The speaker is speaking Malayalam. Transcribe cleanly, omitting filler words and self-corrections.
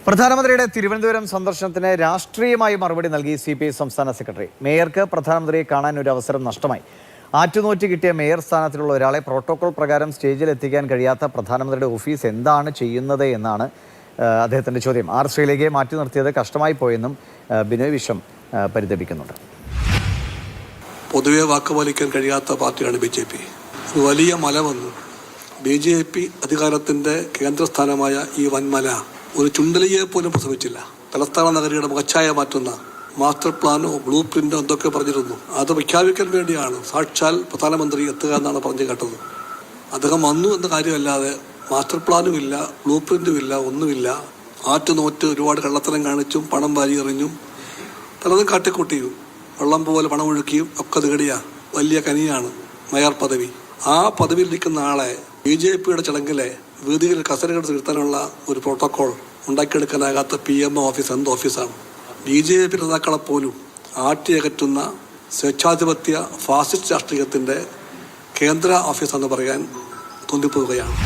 പ്രധാനമന്ത്രിയുടെ തിരുവനന്തപുരം സന്ദർശനത്തിന് രാഷ്ട്രീയമായി മറുപടി നൽകി CPI സംസ്ഥാന സെക്രട്ടറി. മേയർക്ക് പ്രധാനമന്ത്രിയെ കാണാൻ ഒരു അവസരം നഷ്ടമായി. ആറ്റുനോറ്റ് കിട്ടിയ മേയർ സ്ഥാനത്തിലുള്ള ഒരാളെ പ്രോട്ടോകോൾ പ്രകാരം സ്റ്റേജിൽ എത്തിക്കാൻ കഴിയാത്ത പ്രധാനമന്ത്രിയുടെ ഓഫീസ് എന്താണ് ചെയ്യുന്നത് എന്നാണ് അദ്ദേഹത്തിന്റെ ചോദ്യം. ശ്രീലേഖയെ മാറ്റി നിർത്തിയത് കഷ്ടമായി പോയെന്നും ബിനോയ് വിശ്വം പരിതപിക്കുന്നുണ്ട്. പൊതുവെ വാക്കുപാലിക്കാൻ കഴിയാത്ത പാർട്ടിയാണ് BJP. വലിയ മല വന്നു. BJP അധികാരത്തിന്റെ കേന്ദ്രസ്ഥാനമായ ഈ വൻമല ഒരു ചുണ്ടലിയെ പോലും പ്രസവിച്ചില്ല. തലസ്ഥാന നഗരിയുടെ മുഖച്ഛായ മാറ്റുന്ന മാസ്റ്റർ പ്ലാനോ ബ്ലൂ പ്രിന്റോ എന്തൊക്കെ പറഞ്ഞിരുന്നു. അത് പ്രഖ്യാപിക്കാൻ വേണ്ടിയാണ് സാക്ഷാൽ പ്രധാനമന്ത്രി എത്തുക എന്നാണ് പറഞ്ഞു കേട്ടത്. അദ്ദേഹം വന്നു എന്ന കാര്യമല്ലാതെ മാസ്റ്റർ പ്ലാനും ഇല്ല, ബ്ലൂ പ്രിന്റും ഇല്ല, ഒന്നുമില്ല. ആറ്റുനോറ്റ് ഒരുപാട് കള്ളത്തരം കാണിച്ചും പണം വാരി എറിഞ്ഞും പലതും കാട്ടിക്കൂട്ടിയും വെള്ളം പോലെ പണം ഒഴുക്കിയും ഒക്കെ നേടിയ വലിയ കനിയാണ് മേയർ പദവി. ആ പദവിയിലിരിക്കുന്ന ആളെ BJPയുടെ ചടങ്ങിലെ വേദിയിൽ കസരകൾ തീർത്താനുള്ള ഒരു പ്രോട്ടോകോൾ ഉണ്ടാക്കിയെടുക്കാനാകാത്ത PMO ഓഫീസ് എന്ത് ഓഫീസാണ്? BJP നേതാക്കളെ പോലും ആട്ടിയകറ്റുന്ന സ്വേച്ഛാധിപത്യ ഫാസിസ്റ്റ് രാഷ്ട്രീയത്തിന്റെ കേന്ദ്ര ഓഫീസാണെന്ന് പറയാൻ തോന്നിപ്പോവുകയാണ്.